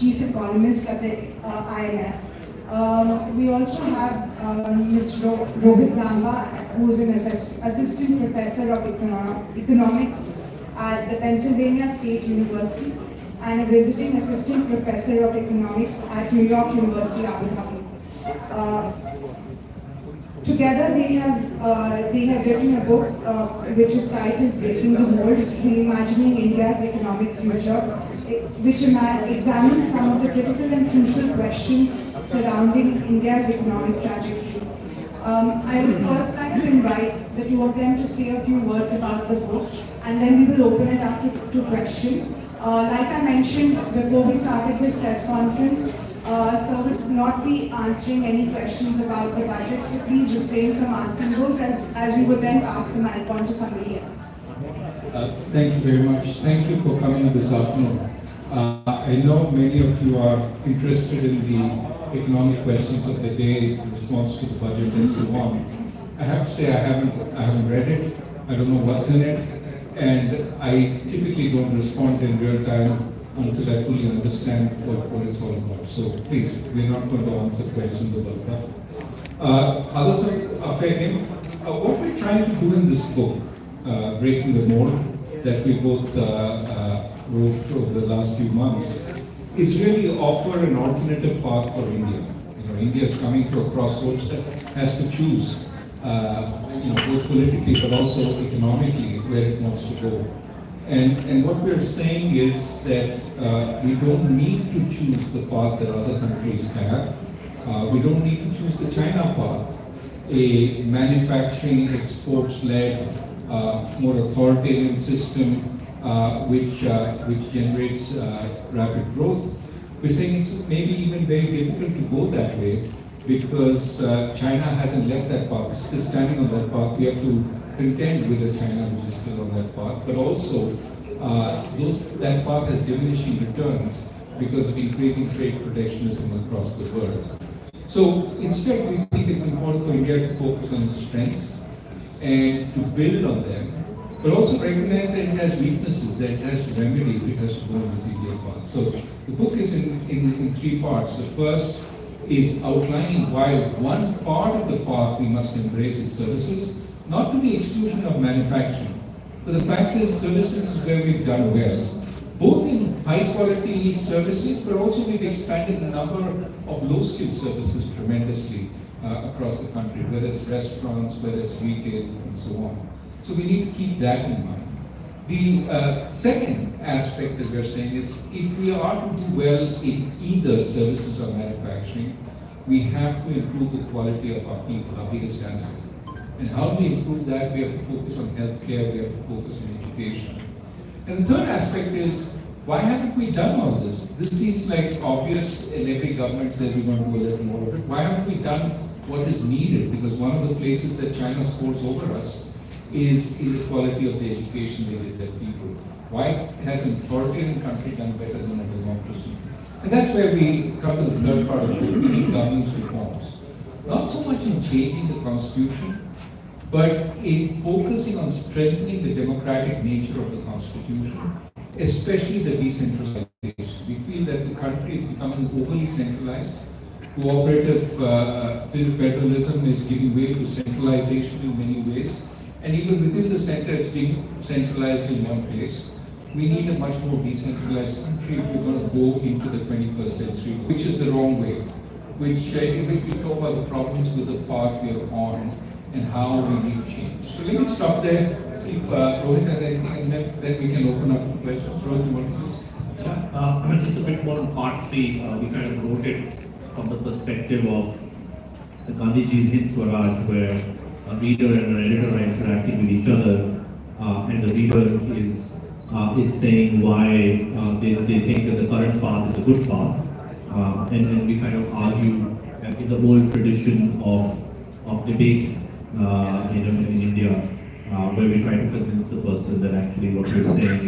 chief economist at the IMF. We also have Mr. Rohit Lamba, who is an assistant professor of economics at the Pennsylvania State University and a visiting assistant professor of economics at New York University, Abu Dhabi. Together they have written a book which is titled Breaking the Mold, Reimagining India's Economic Future, which examines some of the critical and crucial questions surrounding India's economic trajectory. I would first like to invite the two of them to say a few words about the book, and then we will open it up to questions. Like I mentioned before we started this press conference, Sir will not be answering any questions about the budget, so please refrain from asking those as we would then pass the mic on to somebody else. Thank you very much. Thank you for coming this afternoon. I know many of you are interested in the economic questions of the day in response to the budget and so on. I have to say I haven't read it. I don't know what's in it, and I typically don't respond in real time until I fully understand what it's all about. So please, we're not going to answer questions about that. Others are fair game. What we're trying to do in this book, Breaking the Mold, that we both wrote over the last few months, is really offer an alternative path for India. India is coming to a crossroads that has to choose, both politically but also economically, where it wants to go. And what we're saying is that we don't need to choose the path that other countries have. We don't need to choose the China path, a manufacturing exports-led, more authoritarian system which generates rapid growth. We're saying it's maybe even very difficult to go that way because China hasn't left that path. It's still standing on that path. We have to contend with a China which is still on that path, but also that path has diminishing returns because of increasing trade protectionism across the world. So instead, we think it's important for India to focus on its strengths and to build on them, but also recognize that it has weaknesses that it has to remedy if it has to go on the CBA path. So the book is in three parts. The first is outlining why one part of the path we must embrace is services, not to the exclusion of manufacturing. But the fact is, services is where we've done well, both in high quality services, but also we've expanded the number of low skilled services tremendously across the country, whether it's restaurants, whether it's retail, and so on. So we need to keep that in mind. The second aspect that we're saying is, if we are to do well in either services or manufacturing, we have to improve the quality of our people, our biggest asset. And how do we improve that? We have to focus on healthcare, we have to focus on education. And the third aspect is, why haven't we done all this? This seems like obvious, and every government says we're going to do a little more of it. Why haven't we done what is needed? Because one of the places that China scores over us is in the quality of the education they give their people. Why has an authoritarian country done better than a democracy? And that's where we come to the third part of it, we need governance reforms. Not so much in changing the constitution, but in focusing on strengthening the democratic nature of the constitution, especially the decentralization. We feel that the country is becoming overly centralized. Cooperative federalism is giving way to centralization in many ways. And even within the center, it's being centralized in one place. We need a much more decentralized country if we're going to go into the 21st century, which is the wrong way. In which we talk about the problems with the path we are on and how we need change. So let me stop there, see if Rohit has anything, and then we can open up for questions. Rohit, you want to say? Yeah, just a bit more on part 3. We kind of wrote it from the perspective of the Gandhiji's Hind Swaraj, where a reader and an editor are interacting with each other, and the reader is saying why they think that the current path is a good path, and we kind of argue in the old tradition of debate in India, where we try to convince the person that actually what we're saying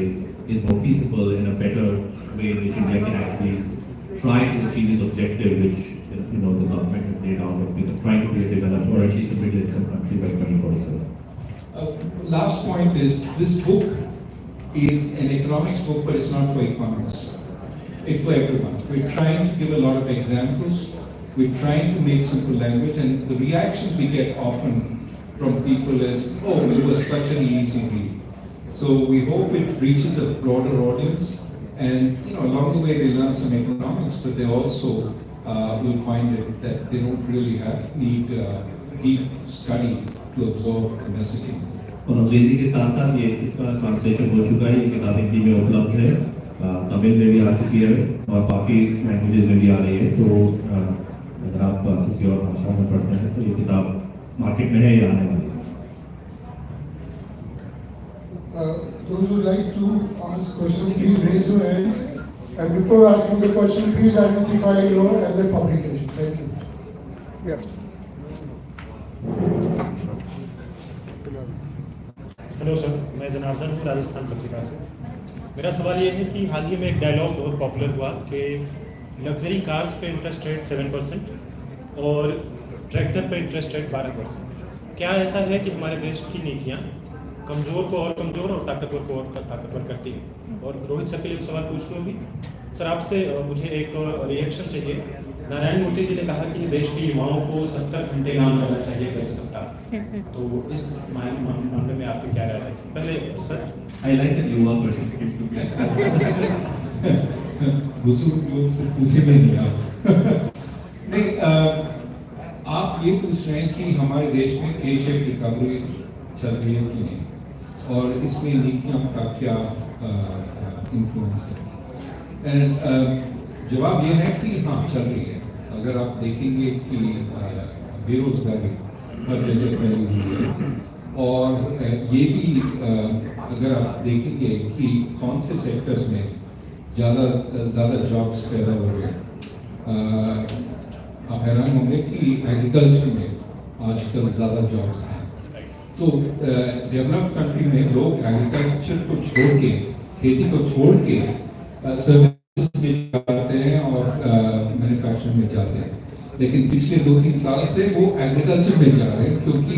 is more feasible in a better way in which India can actually try to achieve its objective, which the government has laid out of trying to be a developed or at least a middle income country by 2047. Last point is, this book is an economics book, but it's not for economists. It's for everyone. We're trying to give a lot of examples. We're trying to make simple language, and the reactions we get often from people is, oh, it was such an easy read. So we hope it reaches a broader audience, and along the way they learn some economics, but they also will find it that they don't really need deep study to absorb the messaging. और अंग्रेजी के साथ साथ ये इसका translation हो चुका है, ये किताब हिंदी में उपलब्ध है, तमिल में भी आ चुकी है और बाकी लैंग्वेजेस में भी आ रही है। तो अगर आप किसी और भाषा में पढ़ते हैं तो ये किताब मार्केट में है या आने वाली है। Those who like to ask questions, please raise your hands. And before asking the question, please identify your and the publication. Thank you. Yeah. Hello sir, मैं जनार्दन हूँ राजस्थान पत्रिका से। मेरा सवाल ये है कि हाल ही में एक डायलॉग बहुत पॉपुलर हुआ कि लग्जरी कार्स पे इंटरेस्ट रेट 7% और ट्रैक्टर पे इंटरेस्ट रेट 12%। क्या ऐसा है कि हमारे देश की नीतियाँ कमज़ोर को और कमज़ोर और ताकतवर को और ताकतवर करती हैं? और रोहित सर के लिए सवाल पूछ लूँ अभी सर आपसे, मुझे एक रिएक्शन चाहिए। नारायण मूर्ति जी ने कहा कि देश के युवाओं को 70 घंटे काम करना चाहिए प्रति सप्ताह, तो इस मामले में आपकी क्या राय है? पहले सर I like that युवा person to be बुजुर्ग लोग से पूछे भी नहीं आप। नहीं, आप ये पूछ रहे हैं कि हमारे देश में K-shaped रिकवरी चल रही है कि नहीं, और इसमें नीतियों का क्या इन्फ्लुएंस है। जवाब ये है कि हाँ, चल रही है। अगर आप देखेंगे कि बेरोजगारी हर जगह फैली हुई है, और ये भी अगर आप देखेंगे कि कौन से सेक्टर्स में ज़्यादा जॉब्स पैदा हो रहे हैं, आप हैरान होंगे कि एग्रीकल्चर में आजकल ज़्यादा जॉब्स हैं। तो डेवलप्ड कंट्री में लोग एग्रीकल्चर को छोड़ के, खेती को छोड़ के सर्विस में जाते हैं और मैन्युफैक्चरिंग में जाते हैं, लेकिन पिछले 2-3 साल से वो एग्रीकल्चर में जा रहे हैं, क्योंकि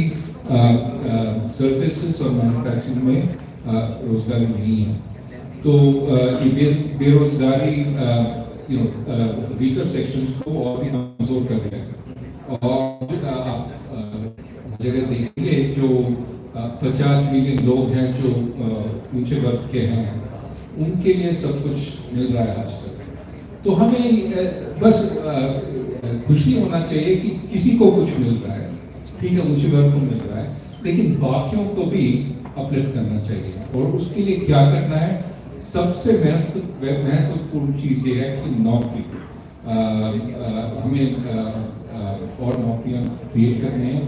सर्विसेज और मैन्युफैक्चरिंग में रोजगारी नहीं है। तो ये बेरोजगारी वीकर सेक्शंस को और भी कमजोर कर रहे हैं। और आप जगह देखेंगे जो 50 मिलियन लोग हैं जो ऊंचे वर्ग के हैं, उनके लिए सब कुछ मिल रहा है आजकल। तो हमें बस खुशी होना चाहिए कि किसी को कुछ मिल रहा है, ठीक है, ऊंचे वर्ग को मिल रहा है, लेकिन बाकियों को भी अपलिफ्ट करना चाहिए। और उसके लिए क्या करना है? सबसे महत्वपूर्ण चीज़ ये है कि नौकरी, हमें और नौकरियां क्रिएट करने हैं।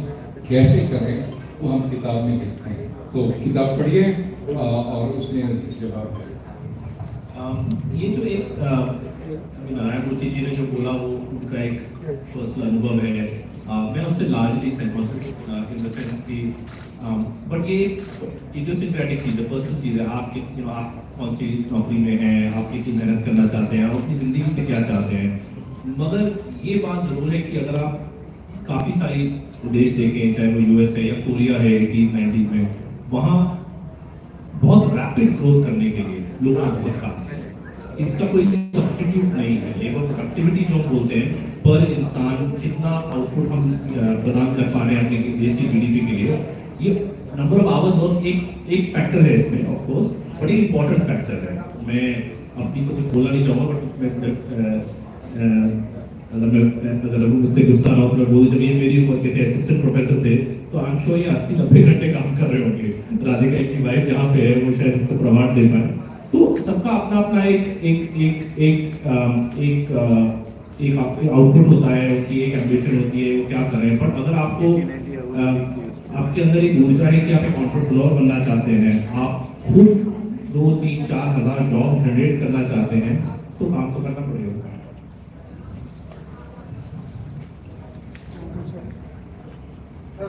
कैसे करें वो हम किताब में लिखते हैं, तो किताब पढ़िए और उसमें जवाब दें। ये जो एक नारायण मूर्ति जी ने जो बोला वो उनका एक पर्सनल अनुभव है, मैं उससे लार्जली सहमत हूँ इन द सेंस कि बट ये इडियोसिंक्रेटिक चीज़ है, पर्सनल चीज़ है। आपकी आप कौन सी नौकरी में हैं, आप कितनी मेहनत करना चाहते हैं, आप अपनी ज़िंदगी से क्या चाहते हैं। मगर ये बात ज़रूर है कि अगर आप काफ़ी सारी देश देखें, चाहे वो यूएस है या कोरिया है 80s-90s में, वहाँ बहुत रैपिड ग्रोथ करने के लिए लोगों ने बहुत काम किया। इसका कोई सब्स्टिट्यूट नहीं है। लेबर प्रोडक्टिविटी जो बोलते हैं, पर इंसान कितना आउटपुट हम प्रदान कर पा रहे हैं अपने देश की जीडीपी के लिए, ये नंबर ऑफ आवर्स वर्क एक फैक्टर है इसमें, ऑफ कोर्स, बट एक इंपॉर्टेंट फैक्टर है। मैं अपनी तो कुछ बोलना नहीं चाहूँगा, बट अगर मुझसे गुस्सा ना हो तो बोलूँ, जब ये मेरी उम्र के थे, असिस्टेंट प्रोफेसर थे, तो आई एम श्योर ये 80-90 घंटे काम कर रहे होंगे। राधिका की वाइफ जहाँ पे है वो शायद इसको प्रमाण दे पाए। तो सबका अपना अपना एक आउटपुट होता है, उनकी एक एम्बिशन होती है, वो क्या करें। बट अगर आपको आपके अंदर एक ऊर्जा है कि आप एक एंटरप्रेन्योर बनना चाहते हैं, आप खुद 2-3-4 हज़ार जॉब जनरेट करना चाहते हैं, तो काम तो करना पड़ेगा। Sir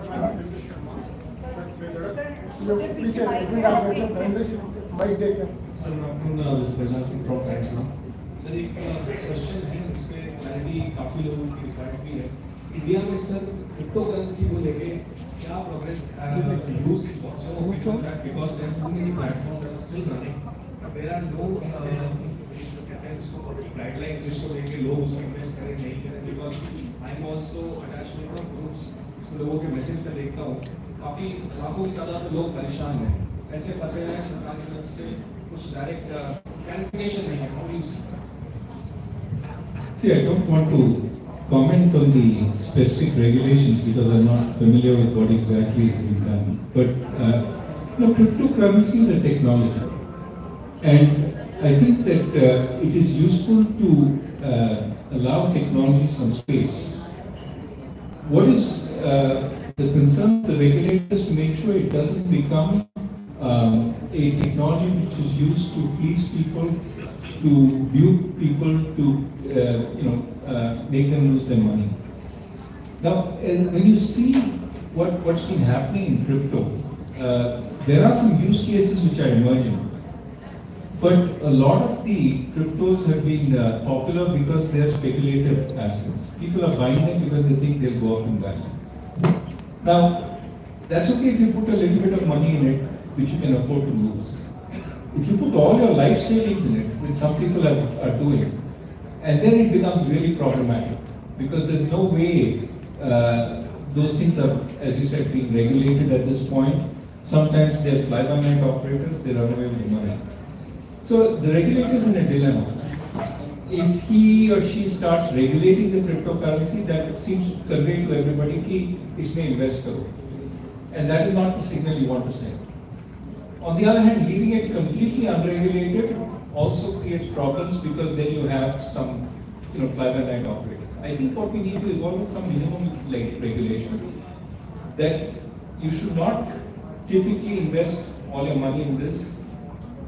Prajat Singh from Times Now. Sir एक क्वेश्चन है, इसमें क्लैरिटी काफ़ी लोगों की रिक्वायर्ड भी है। इंडिया में सर क्रिप्टो करेंसी को लेके क्या progress use because there are too many platforms that are still running, there are no है जिसको गाइडलाइंस जिसको लेके लोग उसमें इन्वेस्ट करें नहीं करें, because I am also attach two groups जिसमें लोगों के मैसेज में देखता हूँ काफ़ी लाखों की तादाद में लोग परेशान हैं, ऐसे फंसे हैं सरकार की तरफ से कुछ डायरेक्ट क्लैरिफिकेशन नहीं है। How do you see that? See, I don't want to comment on the specific regulations because I'm not familiar with what exactly is being done. But cryptocurrency is a technology, and I think that it is useful to allow technology some space. What is the concern of the regulators to make sure it doesn't become a technology which is used to fleece people, to dupe people, to make them lose their money. Now, when you see what's been happening in crypto, there are some use cases which are emerging. But a lot of the cryptos have been popular because they are speculative assets. People are buying them because they think they'll go up in value. Now, that's okay if you put a little bit of money in it, which you can afford to lose. If you put all your life savings in it, which some people are doing, and then it becomes really problematic because there's no way those things are, as you said, being regulated at this point. Sometimes they're fly-by-night operators, they run away with the money. So the regulator is in a dilemma. If he or she starts regulating the cryptocurrency, that seems to convey to everybody that isme invest karo. And that is not the signal you want to send. On the other hand, leaving it completely unregulated also creates problems because then you have some, fly-by-night operators. I think what we need to evolve is some minimum regulation that you should not typically invest all your money in this.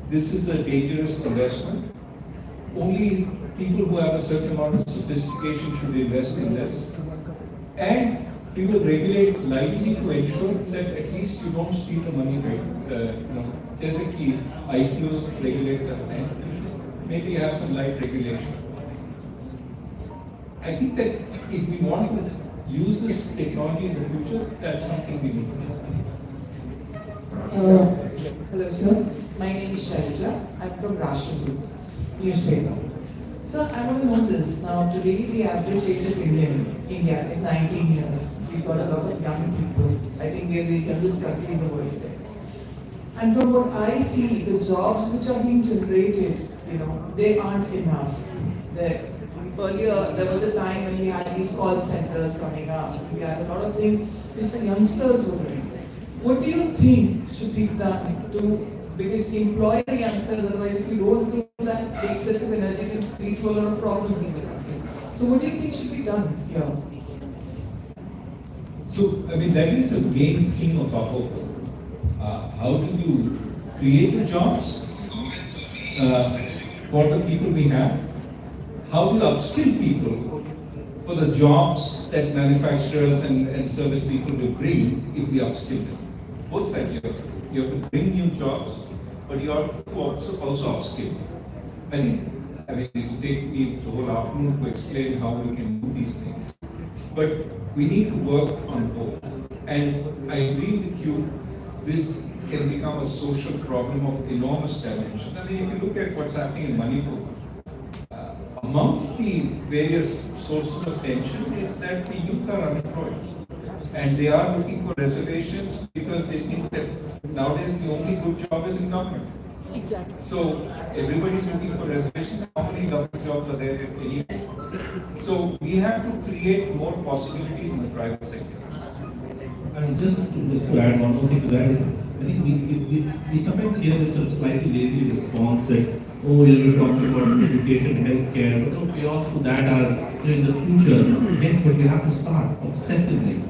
This is a dangerous investment. Only people who have a certain amount of sophistication should invest in this. And we will regulate lightly to ensure that at least you don't steal the money, right? There's a key IQs regulate that, and maybe have some light regulation. I think that if we want to use this technology in the future, that's something we need to do. Hello, sir. My name is Shailja. I'm from Rashtra Group newspaper. Sir, I want to know this. Now, today the average age of India is 19 years. We've got a lot of young people. I think we are the youngest country in the world today. And from what I see, the jobs which are being generated, they aren't enough. Earlier, there was a time when we had these call centers coming up. We had a lot of things which the youngsters were doing. What do you think should be done to, because employ the youngsters, otherwise if you don't do that, the excessive energy can lead to a lot of problems in the country. So what do you think should be done here? So, that is the main theme of our focus. How do you create the jobs for the people we have? How do you upskill people for the jobs that manufacturers and service people will bring if we upskill them? Both sides you have to bring new jobs, but you have to also upskill. I think, it will take me the whole afternoon to explain how we can do these things. But we need to work on both. And I agree with you, this can become a social problem of enormous dimensions. If you look at what's happening in Manipur, amongst the various sources of tension is that the youth are unemployed. And they are looking for reservations because they think that nowadays the only good job is in government. Exactly. So everybody's looking for reservations. How many government jobs are there anyway? So we have to create more possibilities in the private sector. And just to add one more thing to that is, I think we sometimes hear this sort of slightly lazy response that, oh, you're talking about education, healthcare, but no payoffs to that are in the future. Yes, but we have to start obsessively.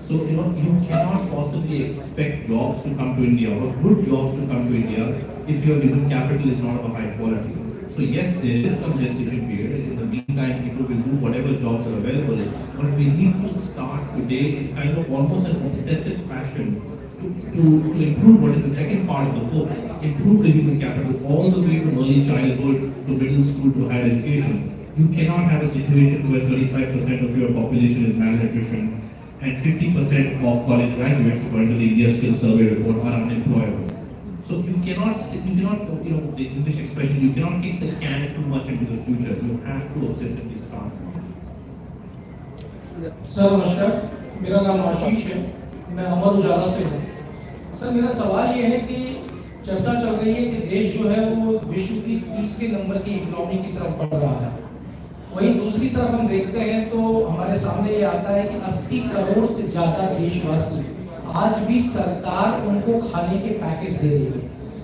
So, you cannot possibly expect jobs to come to India or good jobs to come to India if your human capital is not of a high quality. So yes, there is some gestation period. In the meantime, people will do whatever jobs are available. But we need to start today in kind of almost an obsessive fashion to improve what is the second part of the book, improve the human capital all the way from early childhood to middle school to higher education. You cannot have a situation where 35% of your population is malnutrition and 50% of college graduates, according to the India Skills Survey report, are unemployable. So you cannot, the English expression, you cannot kick the can too much into the future. You have to obsessively start. Sir नमस्कार, मेरा नाम आशीष है, मैं अमर उजाला से हूँ। Sir मेरा सवाल ये है कि चर्चा चल रही है कि देश जो है वो विश्व की 30वें नंबर की इकोनॉमी की तरफ बढ़ रहा है। वहीं दूसरी तरफ हम देखते हैं तो हमारे सामने ये आता है कि 80 करोड़ से ज्यादा देशवासी आज भी सरकार उनको खाने के पैकेट दे रही है।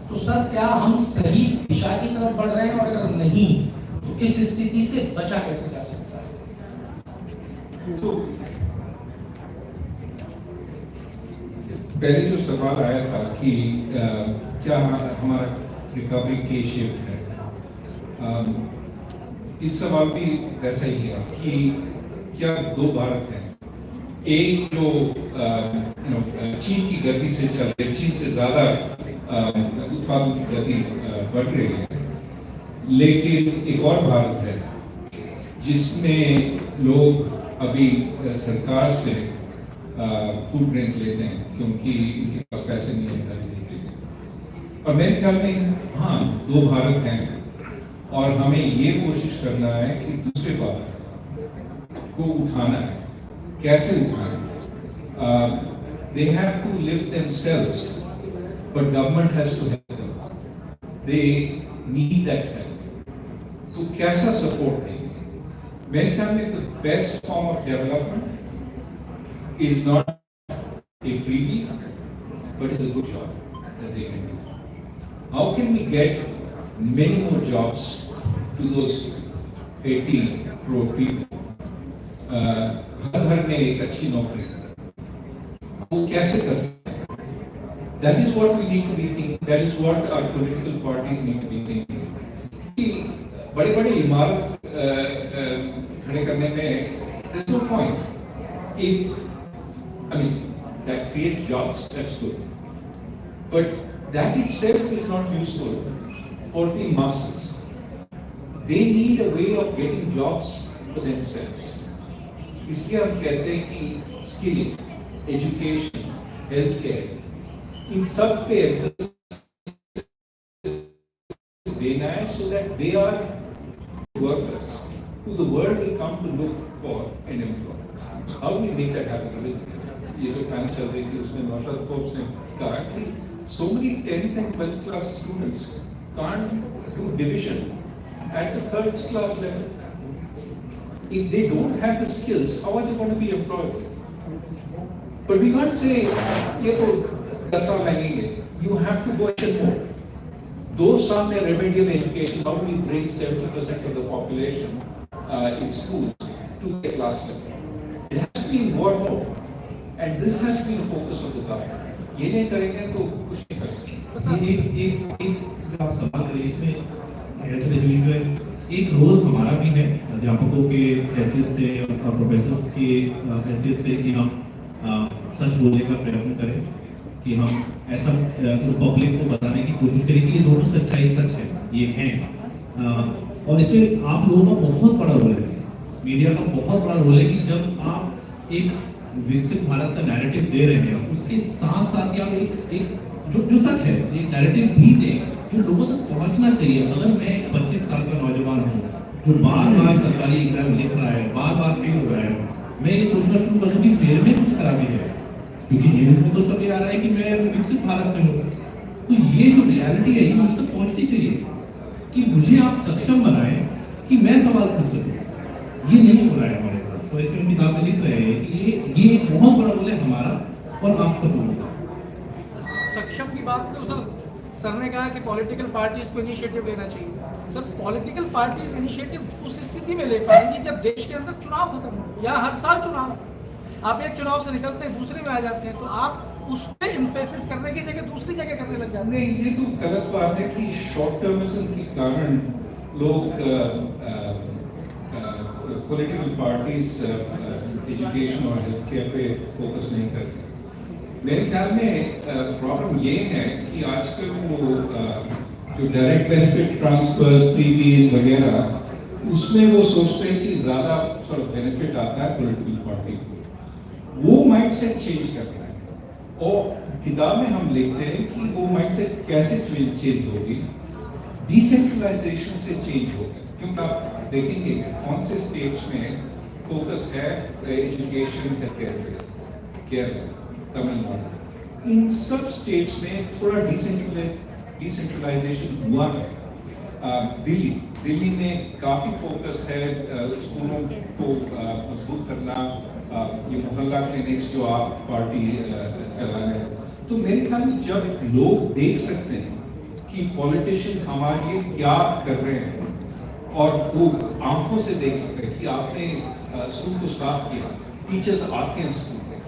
तो सर क्या हम सही दिशा की तरफ बढ़ रहे हैं, और अगर नहीं तो इस स्थिति से बचा कैसे जा सकता है? तो पहले जो सवाल आया था कि क्या हमारा रिकवरी के शेप है, इस सवाल भी वैसा ही है कि क्या दो भारत हैं। एक जो चीन की गति से चल रही है, चीन से ज्यादा उत्पादन की गति बढ़ रही है, लेकिन एक और भारत है जिसमें लोग अभी सरकार से फूड ग्रेन्स लेते हैं क्योंकि उनके पास पैसे नहीं है खरीदने के लिए। और मेरे ख्याल में हाँ, दो भारत हैं और हमें ये कोशिश करना है कि दूसरे भारत को उठाना है। कैसे उठाना है? They have to live themselves, but government has to help them. They need that help. तो कैसा सपोर्ट देंगे? मेरे ख्याल में the best form of development is not a freebie, but it's a good job that they can do. How can we get many more jobs to those 80 crore people? हर घर में एक अच्छी नौकरी, वो कैसे कर सकते हैं? That is what we need to be thinking. That is what our political parties need to be thinking. कि बड़े-बड़े इमारत खड़े करने में there's no point. If that creates jobs, that's good. But that itself is not useful for the masses. They need a way of getting jobs for themselves. इसलिए हम कहते हैं कि स्किल, एजुकेशन, हेल्थ केयर, इन सब पे देना है so that they are workers who the world will come to look for and employ. How do we make that happen? ये जो प्लान चल रही थी उसमें नौशाद फोर्ब्स ने कहा कि so many 10th and 12th class students can't do division at the 3rd class level. If they don't have the skills, how are they going to be employed? But we can't say ये तो 10 साल लगेंगे. You have to go ahead more. Those some remedial education, how do we bring 70% of the population in schools to the class level? It has to be involved more. And this has to be the focus of the government. ये नहीं करेंगे तो कुछ नहीं कर सकते। एक आप सवाल करें इसमें एक रोल हमारा भी है अध्यापकों के हैसियत से और प्रोफेसर्स के हैसियत से कि हम सच बोलने का प्रयत्न करें, कि हम ऐसा पब्लिक को बताने की कोशिश करें कि ये दोनों सच्चाई सच है, ये हैं। और इसमें आप लोगों का बहुत बड़ा रोल है, मीडिया का बहुत बड़ा रोल है कि जब आप एक विकसित भारत का नैरेटिव दे रहे हैं उसके साथ साथ आप एक जो सच है एक नैरेटिव भी दें जो लोगों तक पहुंचना चाहिए। अगर मैं 25 साल का नौजवान हूँ जो बार-बार सरकारी एग्जाम लिख रहा है, बार-बार फेल हो रहा है, मैं ये सोचना शुरू कर दूं कि मेरे में कुछ खराबी है, क्योंकि न्यूज़ में तो सब ये आ रहा है कि मैं विकसित भारत में हूँ। तो ये जो रियलिटी है ये मुझ तक पहुंचनी चाहिए कि मुझे आप सक्षम बनाएं कि मैं सवाल पूछ सकूं। ये नहीं हो रहा है हमारे साथ। तो इसमें किताब में लिख रहे हैं कि ये बहुत बड़ा रोल है हमारा और आप सब लोगों का। सक्षम की बात तो सर ने कहा कि पॉलिटिकल पार्टीज को इनिशिएटिव लेना चाहिए। सर पॉलिटिकल पार्टीज इनिशिएटिव उस स्थिति में ले पाएंगी जब देश के अंदर चुनाव खत्म हो, या हर साल चुनाव, आप एक चुनाव से निकलते हैं दूसरे में आ जाते हैं, तो आप उस पर इम्फेसिस करने की जगह दूसरी जगह करने लग जाते हैं। नहीं, ये तो गलत बात है कि शॉर्ट टर्मिज्म के कारण लोग पॉलिटिकल पार्टीज एजुकेशन और हेल्थ केयर पे फोकस नहीं करते। मेरे ख्याल में प्रॉब्लम ये है कि आजकल वो जो डायरेक्ट बेनिफिट ट्रांसफर्स, फ्रीबीज वगैरह, उसमें वो सोचते हैं कि ज़्यादा बेनिफिट आता है पॉलिटिकल पार्टी को। वो माइंडसेट चेंज करना है और किताब में हम लिखते हैं कि वो माइंडसेट कैसे चेंज होगी, डिसेंट्रलाइजेशन से चेंज होगी। क्योंकि आप देखेंगे कौन से स्टेट्स में फोकस है एजुकेशन केरला, तमिलनाडु, इन सब स्टेट्स में थोड़ा डिसेंट्रलाइजेशन हुआ है। दिल्ली में काफी फोकस है स्कूलों को मजबूत करना, ये मोहल्ला क्लिनिक्स जो आप पार्टी चला रहे हैं। तो मेरे ख्याल में जब लोग देख सकते हैं कि पॉलिटिशियन हमारे लिए क्या कर रहे हैं और वो आंखों से देख सकते हैं कि आपने स्कूल को साफ किया, टीचर्स आते हैं स्कूल में,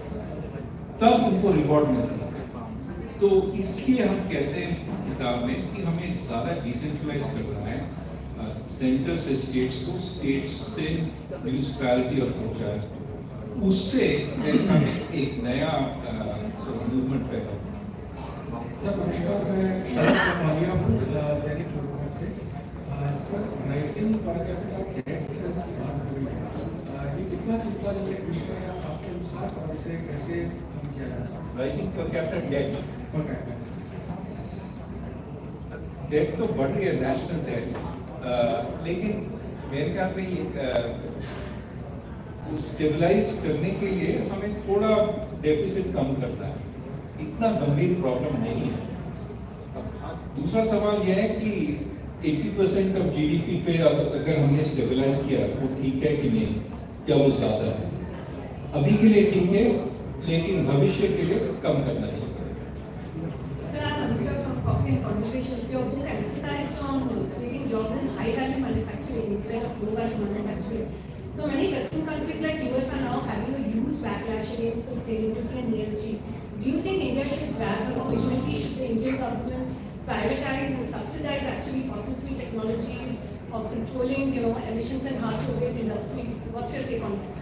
तब उनको रिवॉर्ड मिलता है। तो इसलिए हम कहते हैं किताब में कि हमें ज़्यादा डिसेंट्रलाइज करना है, सेंटर से स्टेट्स को, स्टेट्स से म्यूनिसिपैलिटी और पंचायत को। उससे मेरे ख्याल में एक नया मूवमेंट पैदा होगा। सर नमस्कार, मैं शरद कमालिया हूँ दैनिक जागरण से। Sir rising per capita debt ये कितना चिंताजनक विषय है आपके अनुसार और इसे कैसे कम किया जा सकता है? राइजिंग पर कैपिटल डेट, डेट तो बढ़ रही है, नेशनल डेट, लेकिन मेरे ख्याल में ये स्टेबलाइज करने के लिए हमें थोड़ा डेफिसिट कम करना है, इतना गंभीर प्रॉब्लम नहीं है। दूसरा सवाल यह है कि 80% ऑफ जीडीपी पे अगर हमने स्टेबलाइज किया वो ठीक है कि नहीं, या वो ज्यादा है? अभी के लिए ठीक है, लेकिन भविष्य के लिए कम करना चाहिए। Sir, I'm Anuja from Coffee and Conversations. Your book emphasized on creating jobs in high-value manufacturing instead of low-value manufacturing. So many Western countries like US are now having a huge backlash against sustainability and ESG. Do you think India should grab the opportunity? Should the Indian government privatize and subsidize actually fossil-free technologies or controlling, emissions and hard-to-abate industries? What's your take on that?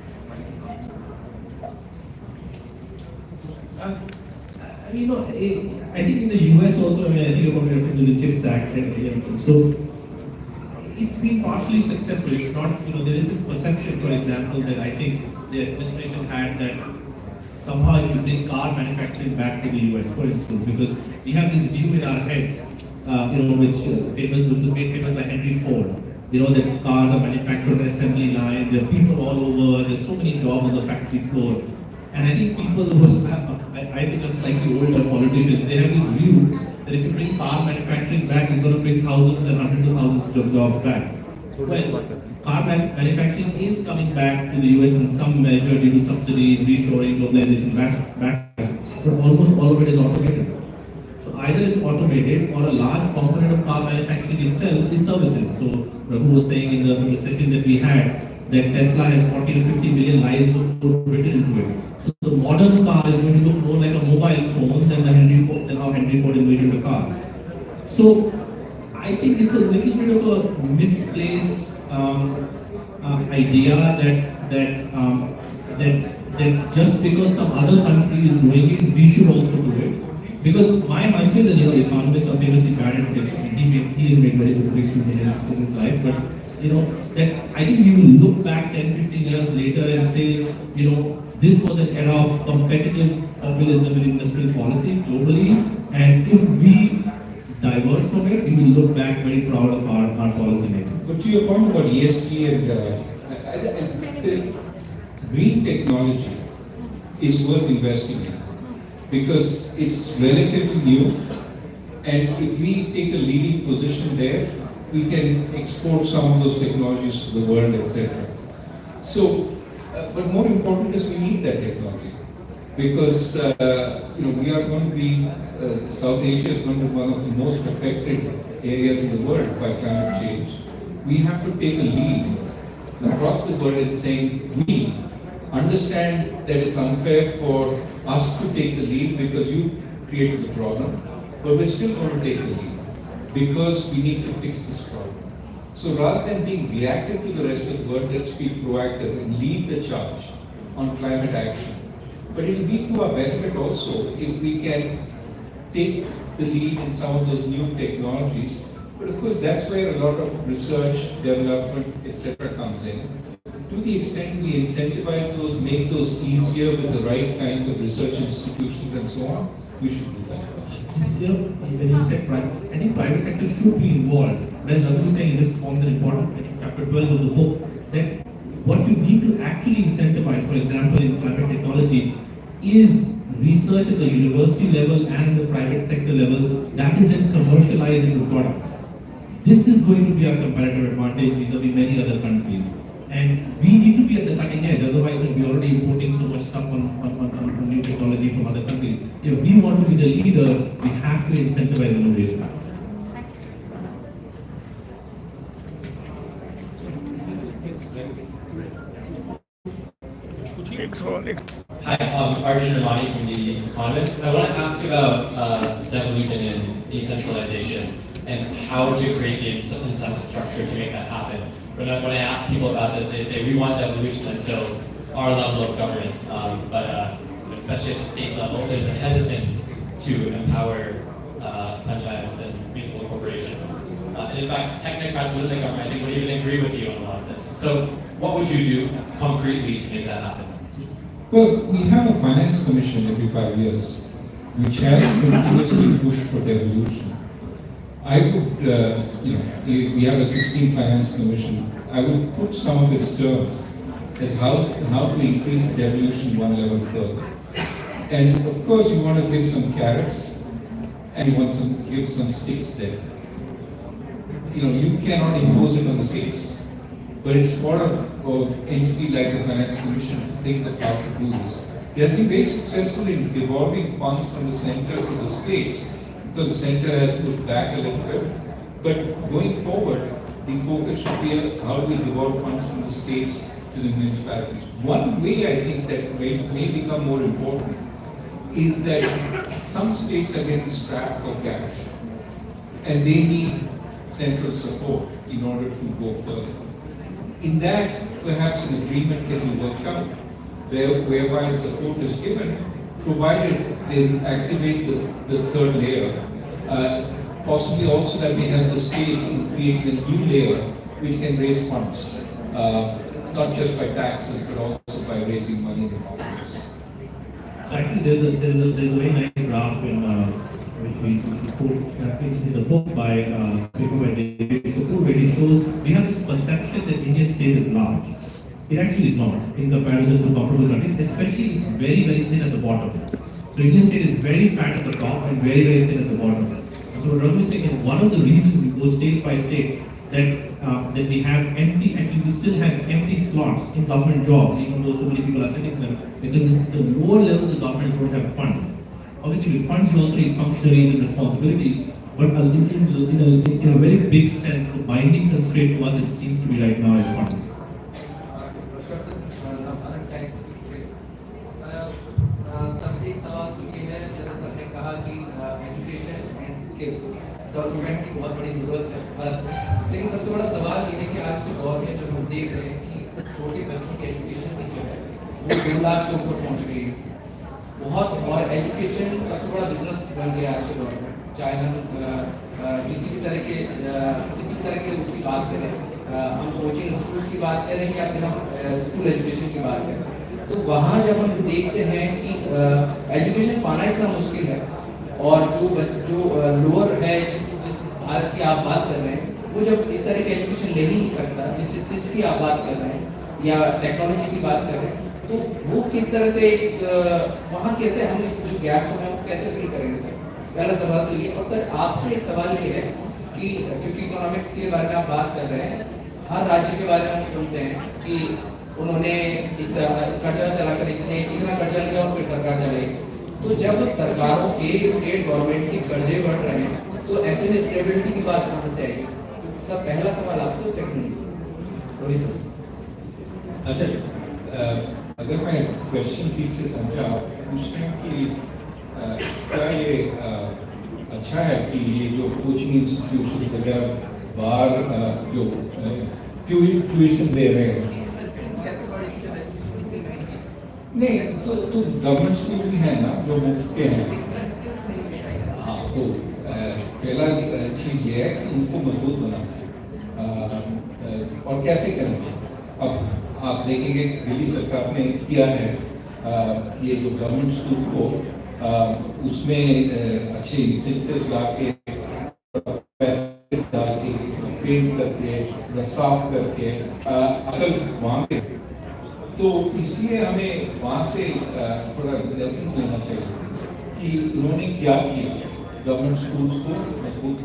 I think in the US also, I think about referring to the CHIPS Act, and so it's been partially successful. It's not, there is this perception, for example, that I think the administration had that somehow if you bring car manufacturing back to the US, for instance, because we have this view in our heads, which was made famous by Henry Ford. That cars are manufactured on an assembly line, there are people all over, there's so many jobs on the factory floor. And I think people who I think are slightly older politicians, they have this view that if you bring car manufacturing back, it's going to bring thousands and hundreds of thousands of jobs back. Well, car manufacturing is coming back to the US in some measure due to subsidies, reshoring, globalization, back, but almost all of it is automated. So either it's automated or a large component of car manufacturing itself is services. So Raghu was saying in the session that we had that Tesla has 40 to 50 million lives written into it. So the modern car is going to look more like a mobile phone than how Henry Ford envisioned a car. So I think it's a little bit of a misplaced idea that just because some other country is doing it, we should also do it. Because my hunch is, and economists are famously bad at prediction. He has made very good predictions in his life, but that I think you will look back 10, 15 years later and say, this was an era of competitive populism in industrial policy globally, and if we divert from it, we will look back very proud of our policy making. But to your point about ESG and green technology is worth investing in because it's relatively new, and if we take a leading position there, we can export some of those technologies to the world, etc. So, but more important is we need that technology because we are going to be South Asia is going to be one of the most affected areas in the world by climate change. We have to take a lead across the world in saying we understand that it's unfair for us to take the lead because you created the problem, but we're still going to take the lead because we need to fix this problem. So rather than being reactive to the rest of the world, let's be proactive and lead the charge on climate action. But it will be to our benefit also if we can take the lead in some of those new technologies. But of course, that's where a lot of research, development, etc. comes in, to the extent we incentivize those, make those easier with the right kinds of research institutions and so on, we should do that. You know, when you said private, I think private sector should be involved. When Raghu is saying this forms an important, I think chapter 12 of the book, that what you need to actually incentivize, for example, in climate technology, is research at the university level and the private sector level that is then commercialized into products. This is going to be our comparative advantage vis-a-vis many other countries. And we need to be at the cutting edge, otherwise we're already importing so much stuff on new technology from other countries. If we want to be the leader, we have to incentivize innovation. Hi, Arjun Ramani from The Economist. I want to ask about devolution and decentralization and how to create the incentive structure to make that happen. When I ask people about this, they say we want devolution until our level of government, but especially at the state level, there's a hesitance to empower panchayats and municipal corporations. And in fact, technocrats within the government, I think, would even agree with you on a lot of this. So what would you do concretely to make that happen? Well, we have a finance commission every 5 years, which has continuously pushed for devolution. I would, we have a 16 finance commission. I would put some of its terms as how to increase devolution one level further. And of course, you want to give some carrots, and you want to give some sticks there. You cannot impose it on the states. But it's for an entity like the Finance Commission to think of how to do this. It has been very successful in devolving funds from the center to the states, because the center has pushed back a little bit. But going forward, the focus should be on how do we devolve funds from the states to the municipalities. One way I think that may become more important is that some states are getting strapped for cash, and they need central support in order to go further. In that, perhaps an agreement can be worked out, whereby support is given, provided they activate the third layer. Possibly also that may help the state in creating a new layer which can raise funds, not just by taxes, but also by raising money in the markets. So actually, there's a very nice graph which we quote in the book by David Kapoor, where he shows we have this perception that Indian state is large. It actually is not in comparison to comparable countries, especially it's very, very thin at the bottom. So Indian state is very fat at the top and very, very thin at the bottom. And so what Raghu is saying is one of the reasons we go state by state that we have we still have empty slots in government jobs, even though so many people are sitting there, because the lower levels of government don't have funds. Obviously, with funds, you also need functionaries and responsibilities, but in a very big sense, the binding constraint to us, it seems to be right now, is funds. Document की बहुत बड़ी जरूरत है, लेकिन सबसे बड़ा सवाल ये है कि आज के दौर में जब हम देख रहे हैं कि छोटे बच्चों की एजुकेशन की जो है वो 2 लाख के ऊपर पहुंच गई है बहुत, और एजुकेशन सबसे बड़ा बिजनेस बन गया आज के दौर में। चाहे हम किसी भी तरह के उसकी बात करें, हम कोचिंग इंस्टीट्यूट की बात करें या फिर हम स्कूल एजुकेशन की बात करें, तो वहाँ जब हम देखते हैं कि एजुकेशन पाना इतना मुश्किल है, और जो लोअर है जिस भारत की आप बात कर रहे हैं, वो जब इस तरह की एजुकेशन ले ही नहीं सकता, जिस चीज़ की आप बात कर रहे हैं या टेक्नोलॉजी की बात कर रहे हैं, तो वो किस तरह से वहाँ कैसे हम इस जो गैप को है वो कैसे फिल करेंगे सर? पहला सवाल तो ये। और सर आपसे एक सवाल ये है कि क्योंकि इकोनॉमिक्स के बारे में आप बात कर रहे हैं, हर राज्य के बारे में हम सुनते हैं कि उन्होंने कर्जा चलाकर इतना कर्जा लिया और फिर सरकार चलेगी। तो जब सरकारों के स्टेट गवर्नमेंट के कर्जे बढ़ रहे हैं, तो ऐसे में स्टेबिलिटी की बात कहाँ से आएगी? सर पहला सवाल आपसे, सेकंड सर। अच्छा, अगर मैं क्वेश्चन ठीक से समझा, पूछ रहे हैं कि क्या ये अच्छा है कि ये जो कोचिंग इंस्टीट्यूशन वगैरह बाहर जो ट्यूशन दे रहे हैं, नहीं तो गवर्नमेंट स्कूल भी है ना जो मुफ्त के हैं। हाँ, तो पहला चीज़ ये है कि उनको मजबूत बनाना, और कैसे करेंगे? अब आप देखेंगे दिल्ली सरकार ने किया है ये जो गवर्नमेंट स्कूल को उसमें अच्छे इंसेंटिव ला के पैसे डाल के पेंट करके या साफ करके असल वहाँ पे तो इसलिए हमें वहाँ से थोड़ा लेसन लेना चाहिए कि उन्होंने क्या किया गवर्नमेंट स्कूल्स को मजबूत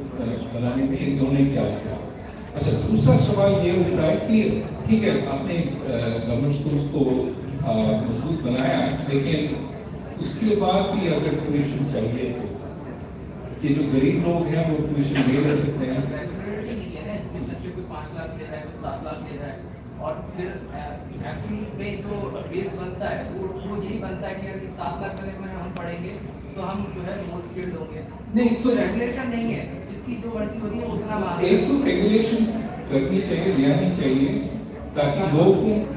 बनाने में इन्होंने क्या किया। अच्छा, दूसरा सवाल ये उठता है कि ठीक है आपने गवर्नमेंट स्कूल्स को मजबूत बनाया, लेकिन उसके बाद भी अगर ट्यूशन चाहिए तो ये जो गरीब लोग हैं वो ट्यूशन नहीं ले सकते हैं। कोई 5 लाख दे रहा है, कोई 7 लाख दे रहा है, और फिर एक्चुअली में जो बेस बनता है वो यही बनता है कि अगर 7 लाख में हम पढ़ेंगे तो हम जो है मोर स्किल्ड होंगे। नहीं तो रेगुलेशन नहीं है, जिसकी जो मर्जी हो रही है उतना एक तो रेगुलेशन करनी चाहिए, लेनी चाहिए, ताकि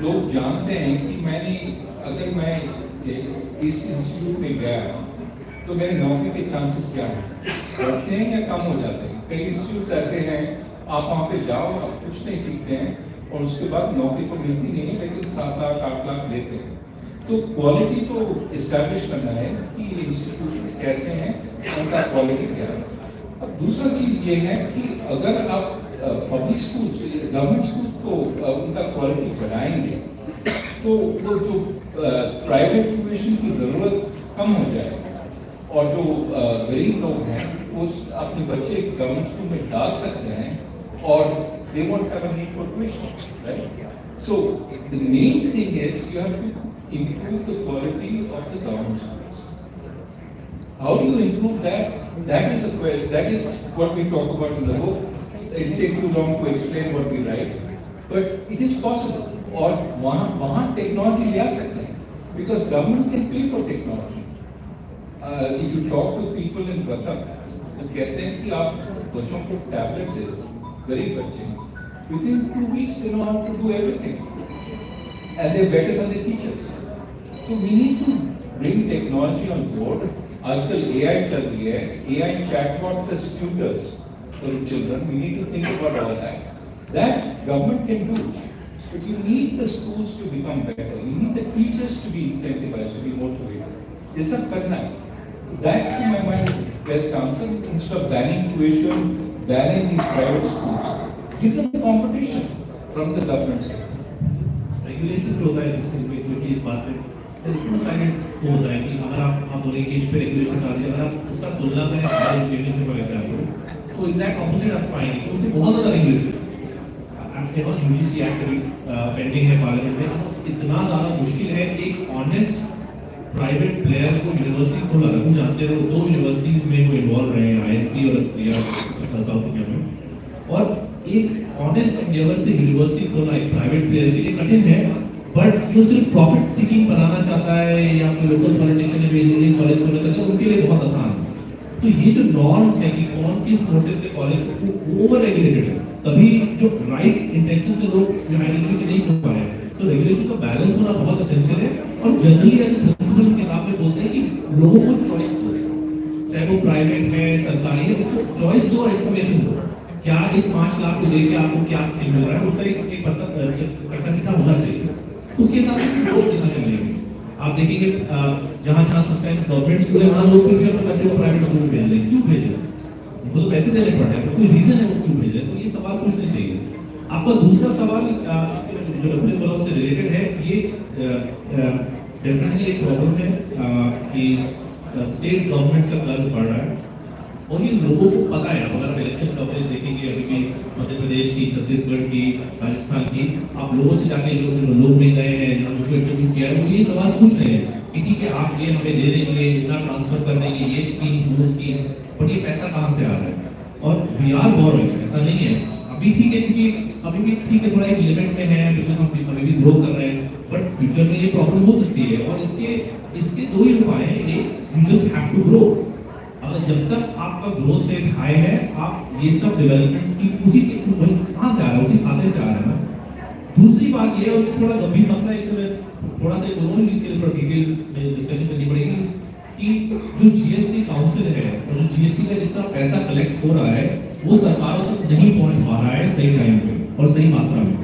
लोग जानते हैं कि अगर मैं इस इंस्टीट्यूट में गया तो मेरे नौकरी के चांसेस क्या हैं, बढ़ते हैं या कम हो जाते हैं। कई इंस्टीट्यूट ऐसे हैं आप वहाँ पे जाओ, आप कुछ नहीं सीखते हैं और उसके बाद नौकरी तो मिलती नहीं है, लेकिन 7 लाख 8 लाख लेते हैं। तो क्वालिटी तो इस्टेब्लिश करना है कि इंस्टीट्यूशन कैसे हैं, उनका क्वालिटी क्या है। अब दूसरा चीज़ ये है कि अगर आप पब्लिक स्कूल्स गवर्नमेंट स्कूल को उनका क्वालिटी बनाएंगे तो वो जो प्राइवेट ट्यूशन की ज़रूरत कम हो जाएगी और जो गरीब लोग हैं वो अपने बच्चे गवर्नमेंट स्कूल में डाल सकते हैं और they won't have a need for tuition, right? So the main thing is you have to improve the quality of the government schools. How do you improve that? That is what we talk about in the book. It will take too long to explain what we write, but it is possible. और वहाँ technology ले आ सकते हैं, because government can pay for technology. If you talk to people in Pratham, वो कहते हैं कि आप बच्चों को टैबलेट दे दो, गरीब बच्चे, within 2 weeks they know how to do everything, and they're better than the teachers. So we need to bring technology on board. आजकल AI चल रही है, AI chatbots as tutors for children. We need to think about all that. That government can do, but you need the schools to become better. You need the teachers to be incentivized, to be motivated. ये सब करना है. So that, in my mind, is the best answer. Instead of banning tuition, banning these private schools, give them competition from the government sector. Regulation जो होता है इस बात पे टू-साइडेड होता है कि अगर आप बोलेंगे कि इस पे रेगुलेशन डाल दिया, अगर आप उसका तुलना करें हायर एजुकेशन फॉर एग्जांपल तो एग्जैक्ट ऑपोजिट आप पाएंगे कि उसमें बहुत ज़्यादा रेगुलेशन यूजीसी एक्ट अभी पेंडिंग है पार्लियामेंट में। इतना ज़्यादा मुश्किल है एक ऑनेस्ट प्राइवेट प्लेयर को यूनिवर्सिटी खोलना। हम जानते हैं 2 यूनिवर्सिटीज़ में वो इन्वॉल्व रहे हैं, ISD और साउथ इंडिया में, और एक ऑनेस्ट एंडेवर से यूनिवर्सिटी खोलना एक प्राइवेट प्लेयर के लिए कठिन है। बट जो सिर्फ प्रॉफिट सीकिंग बनाना चाहता है या कोई लोकल पॉलिटिशियन है इंजीनियरिंग कॉलेज खोलना चाहता है, उनके लिए बहुत आसान है। तो ये जो नॉर्म्स है कि कौन किस मोटिव से कॉलेज को ओवर रेगुलेटेड है, तभी जो राइट इंटेंशन से लोग हायर एजुकेशन नहीं कर पा रहे हैं। तो रेगुलेशन का बैलेंस होना बहुत एसेंशियल है। और जनरली एज प्रिंसिपल किताब में बोलते हैं कि लोगों को चॉइस दो, चाहे वो प्राइवेट है सरकारी है, उनको चॉइस दो और इन्फॉर्मेशन दो। क्या इस 5 लाख को लेके आपको क्या स्कीम मिल रहा है, उसका एक खर्चा कितना होना चाहिए, उसके हिसाब से लोग डिसीजन लेंगे। आप देखेंगे जहाँ समटाइम्स गवर्नमेंट स्कूल है वहाँ लोग भी अपने बच्चों को प्राइवेट स्कूल में भेज रहे हैं। क्यों भेज रहे हैं? उनको तो पैसे देने पड़ते हैं, कोई रीजन है वो क्यों भेज रहे हैं। तो ये सवाल पूछने चाहिए। आपका दूसरा सवाल जो अपने ब्लॉग से रिलेटेड है, ये डेफिनेटली एक प्रॉब्लम है कि स्टेट गवर्नमेंट का कर्ज बढ़ रहा है और ये लोगों को पता है। अगर आप इलेक्शन कवरेज देखेंगे अभी भी मध्य प्रदेश की, छत्तीसगढ़ की, राजस्थान की, आप लोगों से जाके जो लोग मिल गए हैं, जिनको इंटरव्यू किया है, वो ये सवाल पूछ रहे हैं कि ठीक है आप ये हमें दे देंगे, इतना ट्रांसफर कर देंगे, ये स्कीम वो स्कीम, बट ये पैसा कहाँ से आ रहा है। और वी आर बोरोइंग, ऐसा नहीं है अभी ठीक है, क्योंकि अभी भी ठीक है थोड़ा एक लिमिट में है, बिकॉज हम अभी भी ग्रो कर रहे हैं, बट फ्यूचर में ये प्रॉब्लम हो सकती है। और इसके 2 ही उपाय हैं। एक, you just have to grow. अगर जब तक आपका ग्रोथ रेट हाई है, आप ये सब डेवलपमेंट्स की उसी के कहाँ से आ रहा है, उसी खाते से आ रहा है ना। दूसरी बात ये और थोड़ा गंभीर मसला, इसमें थोड़ा सा दोनों इसके ऊपर डिटेल में डिस्कशन करनी पड़ेगी कि जो जीएसटी काउंसिल है और जो जीएसटी का जितना पैसा कलेक्ट हो रहा है वो सरकारों तक नहीं पहुंच पा रहा है सही टाइम पे और सही मात्रा में।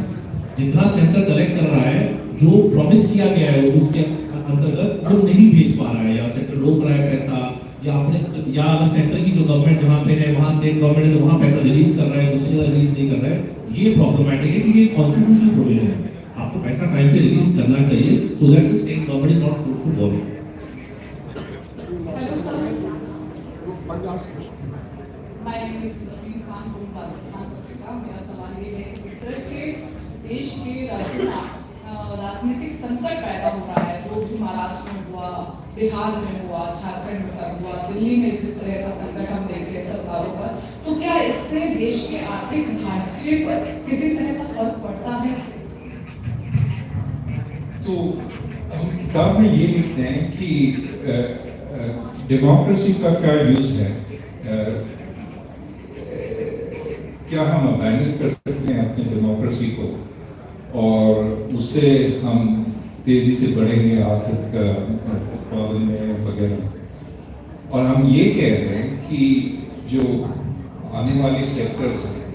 जितना सेंटर कलेक्ट कर रहा है, जो प्रॉमिस किया गया है उसके अंतर्गत वो नहीं भेज पा रहा है, या सेंटर रोक रहा है पैसा, या अपने या अगर सेंटर की जो गवर्नमेंट जहाँ पे है वहाँ स्टेट गवर्नमेंट है तो वहाँ पैसा रिलीज कर रहा है, दूसरी जगह रिलीज नहीं कर रहा है, ये प्रॉब्लमेटिक है क्योंकि ये कॉन्स्टिट्यूशनल प्रोविजन है। आपको पैसा टाइम पे रिलीज करना चाहिए so that the state government is not forced to borrow. One last question. My name is Naveen Khan from Pakistan, Africa. मेरा सवाल ये है कि इस तरह से देश के राजनीतिक संकट पैदा हो रहा है, जो भी महाराष्ट्र में हुआ, बिहार में हुआ, झारखंड में हुआ, दिल्ली में जिस तरह का संकट हम देख रहे हैं सरकारों पर, तो क्या इससे देश के आर्थिक ढांचे पर किसी तरह का फर्क पड़ता है? तो हम किताब में ये लिखते हैं कि डेमोक्रेसी का क्या यूज है, क्या हम अबैंडन कर सकते हैं अपनी डेमोक्रेसी को और उससे हम तेजी से बढ़ेंगे आर्थिक उत्पादन में वगैरह। और हम ये कह रहे हैं कि जो आने वाले सेक्टर्स हैं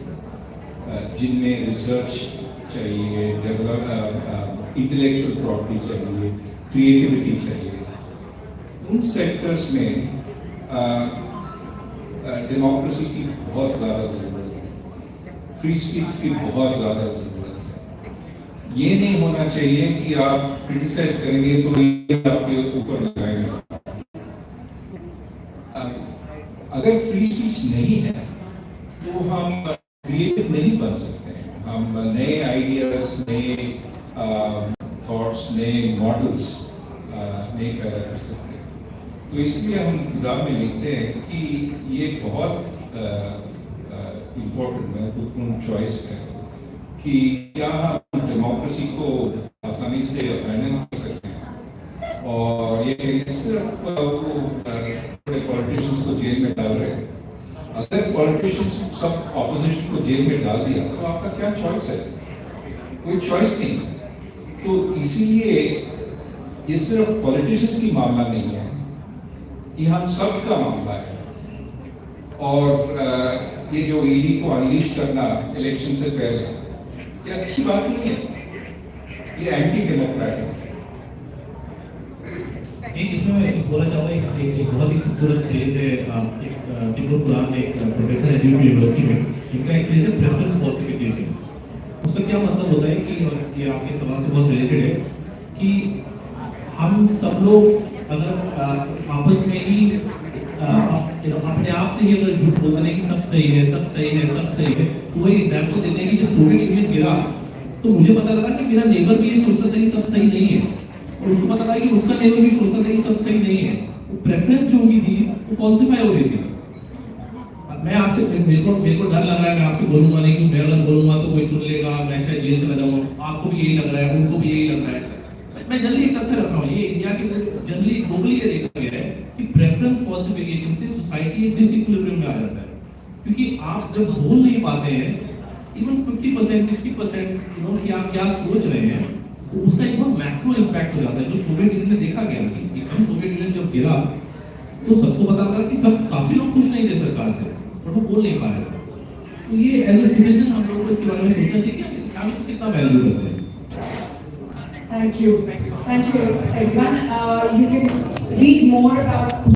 जिनमें रिसर्च चाहिए, डेवलप इंटेलेक्चुअल प्रॉपर्टी चाहिए, क्रिएटिविटी चाहिए, उन सेक्टर्स में डेमोक्रेसी की बहुत ज़्यादा ज़रूरत है, फ्री स्पीच की बहुत ज़्यादा ज़रूरत है। ये नहीं होना चाहिए कि आप क्रिटिसाइज करेंगे तो ये आपके ऊपर लगाएंगे। अगर फ्री स्पीच नहीं है तो हम क्रिएटिव नहीं बन सकते हैं, हम नए आइडियाज, नए थॉट्स, नए मॉडल्स नहीं पैदा कर सकते। तो इसलिए हम किताब में लिखते हैं कि ये बहुत इम्पोर्टेंट महत्वपूर्ण चॉइस है कि क्या हम डेमोक्रेसी को आसानी से अबैंडन कर सकते हैं, और ये सिर्फ वो पॉलिटिशियंस को जेल में डाल रहे हैं। अगर पॉलिटिशियंस सब ऑपोजिशन को जेल में डाल दिया तो आपका क्या चॉइस है? कोई चॉइस नहीं। तो इसीलिए ये सिर्फ पॉलिटिशियंस की मामला नहीं है, ये हम सब का मामला है। और ये जो ईडी को अनलीश करना इलेक्शन से पहले, ये अच्छी बात नहीं है, ये एंटी डेमोक्रेटिक है। इसमें मैं बोलना चाहूँगा एक बहुत ही खूबसूरत फ्रेज है, एक टिप्पो पुराण में एक प्रोफेसर है ड्यूक यूनिवर्सिटी में, इनका एक फ्रेज है प्रेफरेंस फॉल्सिफिकेशन। उसका क्या मतलब होता है कि ये आपके सवाल से बहुत रिलेटेड है कि हम सब लोग अगर आपस में ही अपने आप से ही अगर झूठ बोलते हैं कि सब सही है, सब सही है, सब सही है, तो वही एग्जाम्पल देते हैं कि जब सोवियत यूनियन गिरा तो मुझे पता लगा कि मेरा नेबर भी ये सोचता था कि सब सही नहीं है, और उसको पता लगा कि उसका नेबर भी सोचता था कि सब सही नहीं है। तो प्रेफरेंस जो उनकी थी वो फॉल्सिफाई हो रही थी। मैं आपसे मेरे को डर लग रहा है, मैं आपसे बोलूंगा नहीं कि मैं अगर बोलूंगा तो कोई सुन लेगा, मैं शायद जेल चला जाऊंगा, आपको भी यही लग रहा है, उनको भी यही लग रहा है। मैं जनरली एक तथ्य रख रहा हूँ, ये इंडिया के जनरली ग्लोबली ये देखा गया है कि प्रेफरेंस फॉल्सिफिकेशन से सोसाइटी एक डिसइक्विलिब्रियम में आ जाता है, क्योंकि आप जब बोल नहीं पाते हैं इवन 50%, 60% कि आप क्या सोच रहे हैं, तो उसका एक बहुत मैक्रो इम्पैक्ट हो जाता है, जो सोवियत यूनियन में देखा गया कि एकदम सोवियत यूनियन जब गिरा तो सबको पता लगा कि सब काफी लोग खुश नहीं थे सरकार से, पर वो बोल नहीं पा रहे थे। तो ये एज ए सिटीजन हम लोगों को इसके बारे में सोचना चाहिए कि हम इसको कितना वैल्यू करते हैं। Thank you everyone. You can read more about